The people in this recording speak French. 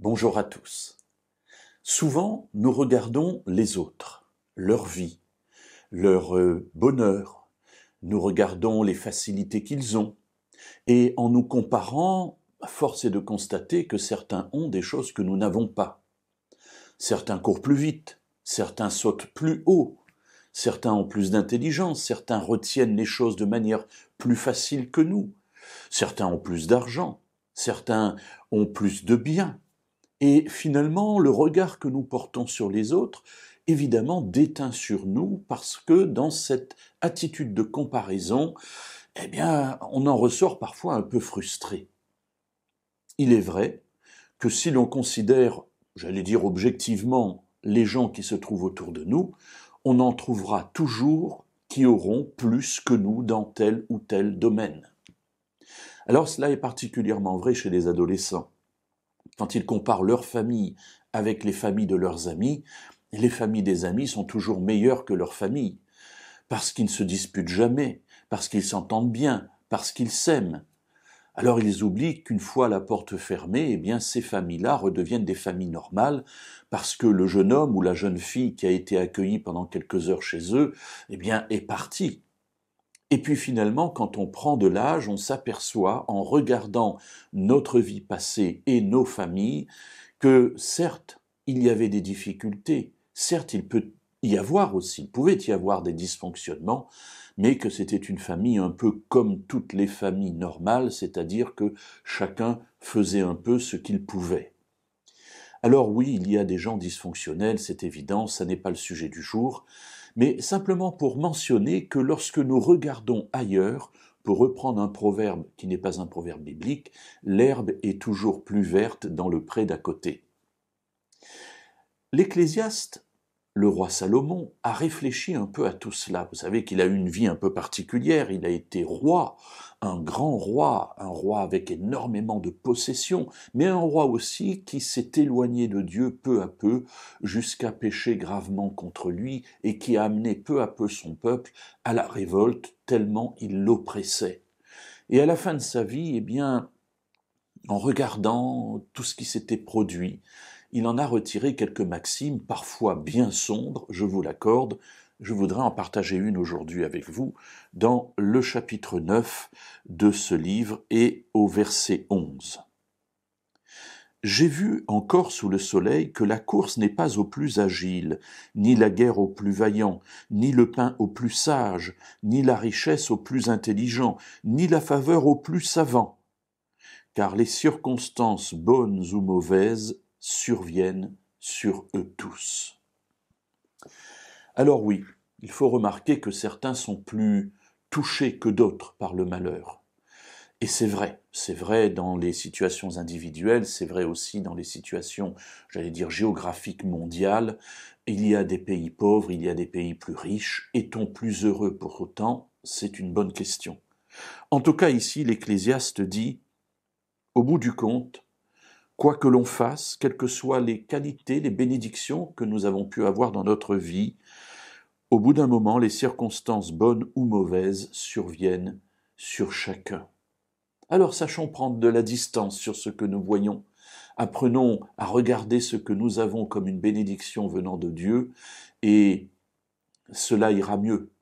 Bonjour à tous. Souvent, nous regardons les autres, leur vie, leur bonheur, nous regardons les facilités qu'ils ont, et en nous comparant, force est de constater que certains ont des choses que nous n'avons pas. Certains courent plus vite, certains sautent plus haut, certains ont plus d'intelligence, certains retiennent les choses de manière plus facile que nous, certains ont plus d'argent, certains ont plus de biens. Et finalement, le regard que nous portons sur les autres, évidemment, déteint sur nous parce que dans cette attitude de comparaison, on en ressort parfois un peu frustré. Il est vrai que si l'on considère, j'allais dire objectivement, les gens qui se trouvent autour de nous, on en trouvera toujours qui auront plus que nous dans tel ou tel domaine. Alors cela est particulièrement vrai chez les adolescents. Quand ils comparent leur famille avec les familles de leurs amis, les familles des amis sont toujours meilleures que leurs familles, parce qu'ils ne se disputent jamais, parce qu'ils s'entendent bien, parce qu'ils s'aiment. Alors ils oublient qu'une fois la porte fermée, ces familles-là redeviennent des familles normales, parce que le jeune homme ou la jeune fille qui a été accueilli pendant quelques heures chez eux, est parti. Et puis finalement, quand on prend de l'âge, on s'aperçoit, en regardant notre vie passée et nos familles, que certes, il y avait des difficultés, certes, il pouvait y avoir des dysfonctionnements, mais que c'était une famille un peu comme toutes les familles normales, c'est-à-dire que chacun faisait un peu ce qu'il pouvait. Alors oui, il y a des gens dysfonctionnels, c'est évident, ça n'est pas le sujet du jour, mais simplement pour mentionner que lorsque nous regardons ailleurs, pour reprendre un proverbe qui n'est pas un proverbe biblique, l'herbe est toujours plus verte dans le pré d'à côté. L'Ecclésiaste, le roi Salomon, a réfléchi un peu à tout cela. Vous savez qu'il a eu une vie un peu particulière, il a été roi, un roi avec énormément de possessions, mais un roi aussi qui s'est éloigné de Dieu peu à peu jusqu'à pécher gravement contre lui et qui a amené peu à peu son peuple à la révolte tellement il l'oppressait. Et à la fin de sa vie, en regardant tout ce qui s'était produit, il en a retiré quelques maximes, parfois bien sombres, je vous l'accorde. Je voudrais en partager une aujourd'hui avec vous dans le chapitre 9 de ce livre et au verset 11. J'ai vu encore sous le soleil que la course n'est pas au plus agile, ni la guerre au plus vaillant, ni le pain au plus sage, ni la richesse au plus intelligent, ni la faveur au plus savant, car les circonstances bonnes ou mauvaises surviennent sur eux tous. Alors oui, il faut remarquer que certains sont plus touchés que d'autres par le malheur. Et c'est vrai dans les situations individuelles, c'est vrai aussi dans les situations, géographiques mondiales. Il y a des pays pauvres, il y a des pays plus riches. Est-on plus heureux pour autant? C'est une bonne question. En tout cas, ici, l'Ecclésiaste dit, au bout du compte, quoi que l'on fasse, quelles que soient les qualités, les bénédictions que nous avons pu avoir dans notre vie, au bout d'un moment, les circonstances bonnes ou mauvaises surviennent sur chacun. Alors sachons prendre de la distance sur ce que nous voyons. Apprenons à regarder ce que nous avons comme une bénédiction venant de Dieu et cela ira mieux.